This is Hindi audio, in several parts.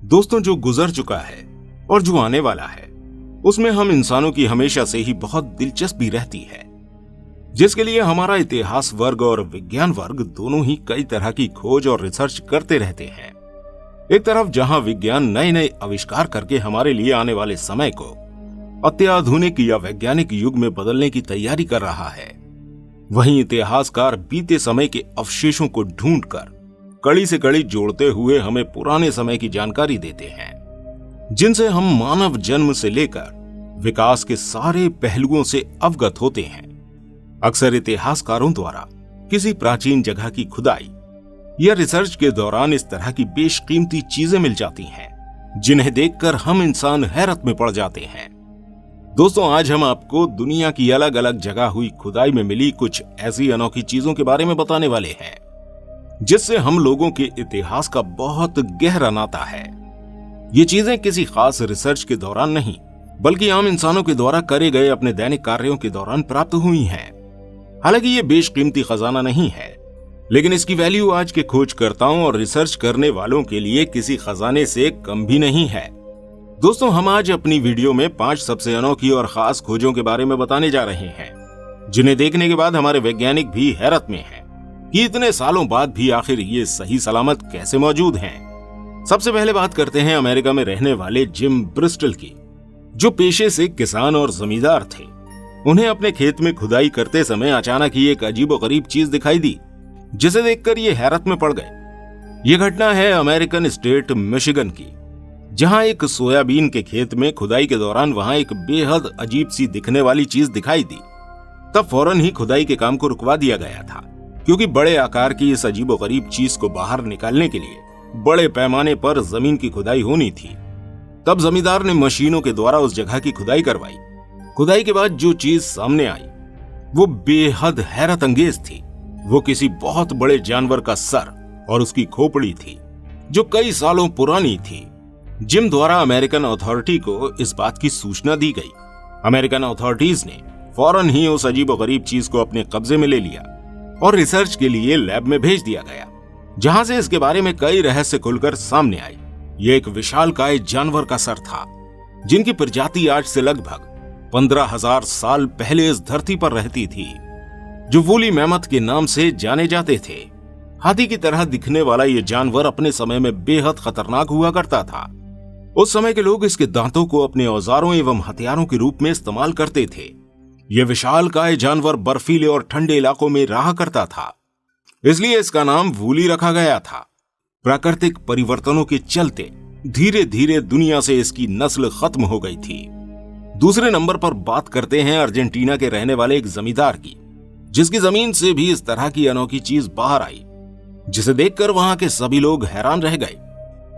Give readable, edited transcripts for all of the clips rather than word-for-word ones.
दोस्तों, जो गुजर चुका है और जो आने वाला है उसमें हम इंसानों की हमेशा से ही बहुत दिलचस्पी रहती है, जिसके लिए हमारा इतिहास वर्ग और विज्ञान वर्ग दोनों ही कई तरह की खोज और रिसर्च करते रहते हैं। एक तरफ जहां विज्ञान नए नए आविष्कार करके हमारे लिए आने वाले समय को अत्याधुनिक या वैज्ञानिक युग में बदलने की तैयारी कर रहा है, वहीं इतिहासकार बीते समय के अवशेषों को ढूंढकर कड़ी से कड़ी जोड़ते हुए हमें पुराने समय की जानकारी देते हैं, जिनसे हम मानव जन्म से लेकर विकास के सारे पहलुओं से अवगत होते हैं। अक्सर इतिहासकारों द्वारा किसी प्राचीन जगह की खुदाई या रिसर्च के दौरान इस तरह की बेशकीमती चीजें मिल जाती हैं, जिन्हें देखकर हम इंसान हैरत में पड़ जाते हैं। दोस्तों, आज हम आपको दुनिया की अलग अलग जगह हुई खुदाई में मिली कुछ ऐसी अनोखी चीजों के बारे में बताने वाले हैं, जिससे हम लोगों के इतिहास का बहुत गहरा नाता है। ये चीजें किसी खास रिसर्च के दौरान नहीं, बल्कि आम इंसानों के द्वारा करे गए अपने दैनिक कार्यों के दौरान प्राप्त हुई हैं। हालांकि ये बेशकीमती खजाना नहीं है, लेकिन इसकी वैल्यू आज के खोजकर्ताओं और रिसर्च करने वालों के लिए किसी खजाने से कम भी नहीं है। दोस्तों, हम आज अपनी वीडियो में 5 सबसे अनोखी और खास खोजों के बारे में बताने जा रहे हैं, जिन्हें देखने के बाद हमारे वैज्ञानिक भी हैरत में हैं कि इतने सालों बाद भी आखिर ये सही सलामत कैसे मौजूद हैं। सबसे पहले बात करते हैं अमेरिका में रहने वाले जिम ब्रिस्टल की, जो पेशे से किसान और जमींदार थे। उन्हें अपने खेत में खुदाई करते समय अचानक ही एक अजीबोगरीब चीज दिखाई दी, जिसे देखकर ये हैरत में पड़ गए। ये घटना है अमेरिकन स्टेट मिशिगन की, जहां एक सोयाबीन के खेत में खुदाई के दौरान वहां एक बेहद अजीब सी दिखने वाली चीज दिखाई दी। तब फौरन ही खुदाई के काम को रुकवा दिया गया था, क्योंकि बड़े आकार की इस अजीबोगरीब चीज को बाहर निकालने के लिए बड़े पैमाने पर जमीन की खुदाई होनी थी। तब जमींदार ने मशीनों के द्वारा उस जगह की खुदाई करवाई। खुदाई के बाद जो चीज सामने आई वो बेहद हैरत अंगेज थी। वो किसी बहुत बड़े जानवर का सर और उसकी खोपड़ी थी, जो कई सालों पुरानी थी। जिम द्वारा अमेरिकन अथॉरिटी को इस बात की सूचना दी गई। अमेरिकन अथॉरिटीज ने फौरन ही उस अजीबोगरीब चीज को अपने कब्जे में ले लिया और रिसर्च के लिए लैब में भेज दिया गया, जहां से इसके बारे में कई रहस्य खुलकर सामने आई। ये एक विशालकाय जानवर का सर था, जिनकी प्रजाति आज से लगभग 15,000 साल पहले इस धरती पर रहती थी, जो वूली मैमथ के नाम से जाने जाते थे। हाथी की तरह दिखने वाला ये जानवर अपने समय में बेहद खतरनाक हुआ करता था। उस समय के लोग इसके दांतों को अपने औजारों एवं हथियारों के रूप में इस्तेमाल करते थे। यह विशालकाय जानवर बर्फीले और ठंडे इलाकों में रहा करता था, इसलिए इसका नाम वूली रखा गया था। प्राकृतिक परिवर्तनों के चलते धीरे धीरे दुनिया से इसकी नस्ल खत्म हो गई थी। दूसरे नंबर पर बात करते हैं अर्जेंटीना के रहने वाले एक जमींदार की, जिसकी जमीन से भी इस तरह की अनोखी चीज बाहर आई, जिसे देखकर वहां के सभी लोग हैरान रह गए,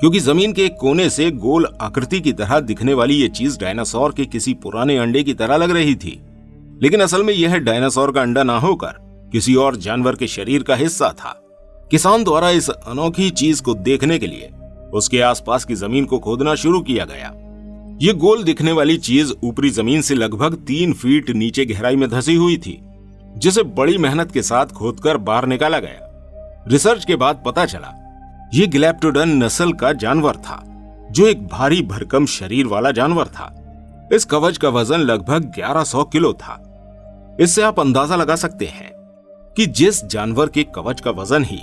क्योंकि जमीन के एक कोने से गोल आकृति की तरह दिखने वाली ये चीज डायनासोर के किसी पुराने अंडे की तरह लग रही थी। लेकिन असल में यह डायनासोर का अंडा ना होकर किसी और जानवर के शरीर का हिस्सा था। किसान द्वारा इस अनोखी चीज को देखने के लिए उसके आसपास की जमीन को खोदना शुरू किया गया। ये गोल दिखने वाली चीज ऊपरी जमीन से लगभग 3 फीट नीचे गहराई में धसी हुई थी, जिसे बड़ी मेहनत के साथ खोदकर बाहर निकाला गया। रिसर्च के बाद पता चला ये ग्लैप्टोडन नस्ल का जानवर था, जो एक भारी भरकम शरीर वाला जानवर था। इस कवच का वजन लगभग 1100 किलो था। इससे आप अंदाजा लगा सकते हैं कि जिस जानवर के कवच का वजन ही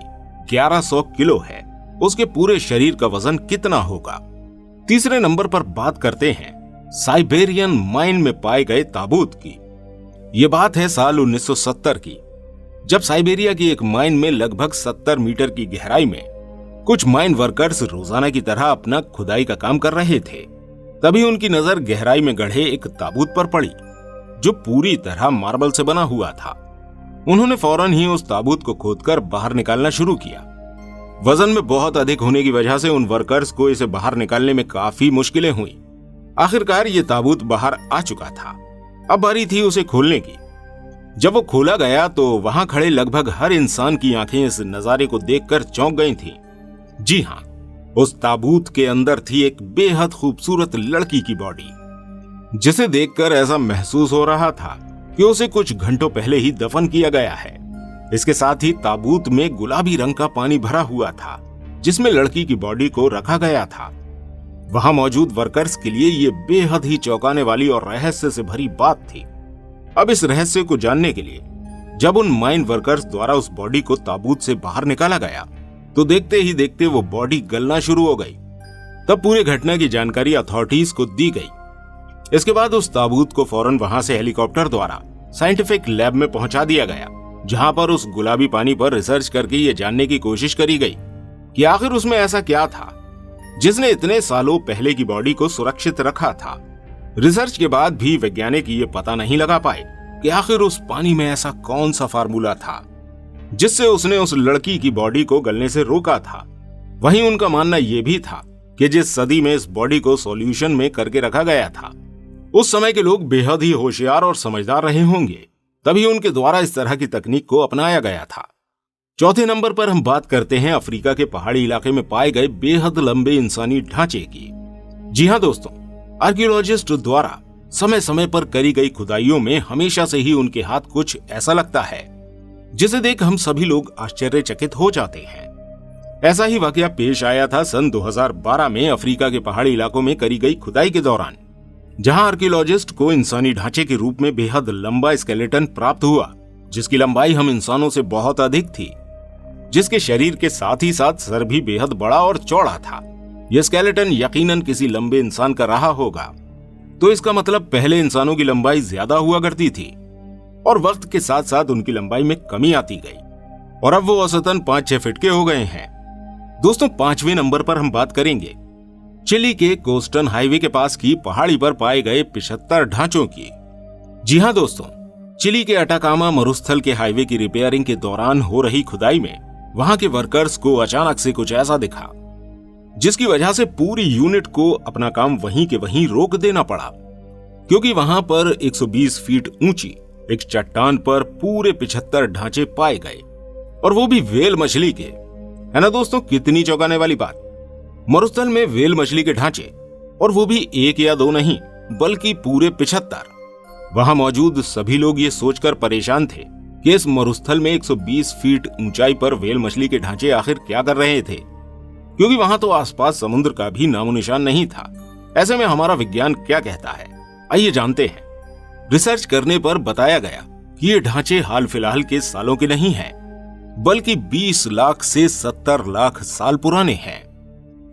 1100 किलो है, उसके पूरे शरीर का वजन कितना होगा। तीसरे नंबर पर बात करते हैं साइबेरियन माइन में पाए गए ताबूत की। यह बात है साल 1970 की, जब साइबेरिया की एक माइन में लगभग 70 मीटर की गहराई में कुछ माइन वर्कर्स रोजाना की तरह अपना खुदाई का काम कर रहे थे। तभी उनकी नजर गहराई में गढ़े एक ताबूत पर पड़ी, जो पूरी तरह मार्बल से बना हुआ था। उन्होंने फौरन ही उस ताबूत को खोदकर बाहर निकालना शुरू किया। वजन में बहुत अधिक होने की वजह से उन वर्कर्स को इसे बाहर निकालने में काफी मुश्किलें हुई। आखिरकार ये ताबूत बाहर आ चुका था। अब बारी थी उसे खोलने की। जब वो खोला गया तो वहां खड़े लगभग हर इंसान की आंखें इस नजारे को देखकर चौंक गई थीं। जी हां, उस ताबूत के अंदर थी एक बेहद खूबसूरत लड़की की बॉडी, जिसे देखकर ऐसा महसूस हो रहा था कि उसे कुछ घंटों पहले ही दफन किया गया है। इसके साथ ही ताबूत में गुलाबी रंग का पानी भरा हुआ था, जिसमें लड़की की बॉडी को रखा गया था। वहां मौजूद वर्कर्स के लिए ये बेहद ही चौंकाने वाली और रहस्य से भरी बात थी। अब इस रहस्य को जानने के लिए जब उन माइन वर्कर्स द्वारा उस बॉडी को ताबूत से बाहर निकाला गया तो देखते ही देखते वो बॉडी गलना शुरू हो गई। तब पूरे घटना की जानकारी अथॉरिटीज को दी गई। इसके बाद उस ताबूत को फौरन वहां से हेलीकॉप्टर द्वारा साइंटिफिक लैब में पहुंचा दिया गया, जहां पर उस गुलाबी पानी पर रिसर्च करके ये जानने की कोशिश करी गई कि आखिर उसमें ऐसा क्या था जिसने इतने सालों पहले की बॉडी को सुरक्षित रखा था। रिसर्च के बाद भी वैज्ञानिक ये पता नहीं लगा पाए कि आखिर उस पानी में ऐसा कौन सा फार्मूला था जिससे उसने उस लड़की की बॉडी को गलने से रोका था। वहीं उनका मानना यह भी था कि जिस सदी में इस बॉडी को सॉल्यूशन में करके रखा गया था, उस समय के लोग बेहद ही होशियार और समझदार रहे होंगे, तभी उनके द्वारा इस तरह की तकनीक को अपनाया गया था। चौथे नंबर पर हम बात करते हैं अफ्रीका के पहाड़ी इलाके में पाए गए बेहद लंबे इंसानी ढांचे की। जी हाँ दोस्तों, आर्कियोलॉजिस्ट द्वारा समय समय पर करी गई खुदाइयों में हमेशा से ही उनके हाथ कुछ ऐसा लगता है जिसे देख हम सभी लोग आश्चर्यचकित हो जाते हैं। ऐसा ही वाकया पेश आया था सन 2012 में अफ्रीका के पहाड़ी इलाकों में करी गई खुदाई के दौरान, जहां आर्कियोलॉजिस्ट को इंसानी ढांचे के रूप में बेहद लंबा स्केलेटन प्राप्त हुआ, जिसकी लंबाई हम इंसानों से बहुत अधिक थी, जिसके शरीर के साथ ही साथ सर भी बेहद बड़ा और चौड़ा था। यह स्केलेटन यकीनन किसी लंबे इंसान का रहा होगा, तो इसका मतलब पहले इंसानों की लंबाई ज्यादा हुआ करती थी और वक्त के साथ साथ उनकी लंबाई में कमी आती गई और अब वो औसतन 5-6 फीट के हो गए हैं। दोस्तों, 5वें नंबर पर हम बात करेंगे चिली के कोस्टन हाईवे के पास की पहाड़ी पर पाए गए 75 ढांचों की। जी हां दोस्तों, चिली के अटाकामा मरुस्थल के हाईवे की रिपेयरिंग के दौरान हो रही खुदाई में वहां के वर्कर्स को अचानक से कुछ ऐसा दिखा जिसकी वजह से पूरी यूनिट को अपना काम वहीं के वहीं रोक देना पड़ा, क्योंकि वहां पर 120 फीट ऊंची एक चट्टान पर पूरे 75 ढांचे पाए गए और वो भी वेल मछली के। है ना दोस्तों, कितनी चौंकाने वाली बात। मरुस्थल में वेल मछली के ढांचे, और वो भी 1 या 2 नहीं बल्कि पूरे 75। वहां मौजूद सभी लोग ये सोचकर परेशान थे कि इस मरुस्थल में 120 फीट ऊंचाई पर वेल मछली के ढांचे आखिर क्या कर रहे थे, क्योंकि वहां तो आसपास समुद्र का भी नामो निशान नहीं था। ऐसे में हमारा विज्ञान क्या कहता है, आइए जानते हैं। रिसर्च करने पर बताया गया कि ये ढांचे हाल फिलहाल के सालों के नहीं हैं, बल्कि 20 लाख से 70 लाख साल पुराने हैं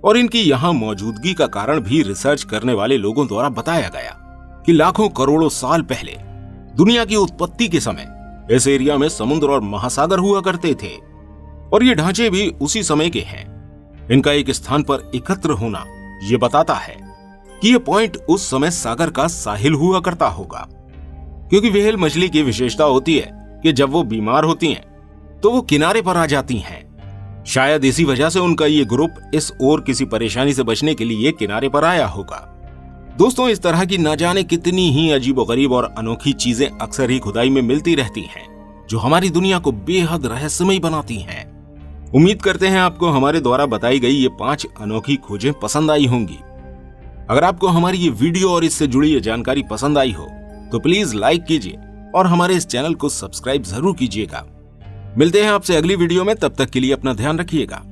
और इनकी यहां मौजूदगी का कारण भी रिसर्च करने वाले लोगों द्वारा बताया गया कि लाखों करोड़ों साल पहले दुनिया की उत्पत्ति के समय इस एरिया में समुद्र और महासागर हुआ करते थे और ये ढांचे भी उसी समय के हैं। इनका एक स्थान पर एकत्र होना ये बताता है कि ये पॉइंट उस समय सागर का साहिल हुआ करता होगा, क्योंकि व्हेल मछली की विशेषता होती है कि जब वो बीमार होती हैं तो वो किनारे पर आ जाती हैं। शायद इसी वजह से उनका ये ग्रुप इस ओर किसी परेशानी से बचने के लिए किनारे पर आया होगा। दोस्तों, इस तरह की न जाने कितनी ही अजीबोगरीब और अनोखी चीजें अक्सर ही खुदाई में मिलती रहती हैं, जो हमारी दुनिया को बेहद रहस्यमयी बनाती हैं। उम्मीद करते हैं आपको हमारे द्वारा बताई गई ये 5 अनोखी खोजें पसंद आई होंगी। अगर आपको हमारी ये वीडियो और इससे जुड़ी ये जानकारी पसंद आई हो तो प्लीज लाइक कीजिए और हमारे इस चैनल को सब्सक्राइब जरूर कीजिएगा। मिलते हैं आपसे अगली वीडियो में, तब तक के लिए अपना ध्यान रखिएगा।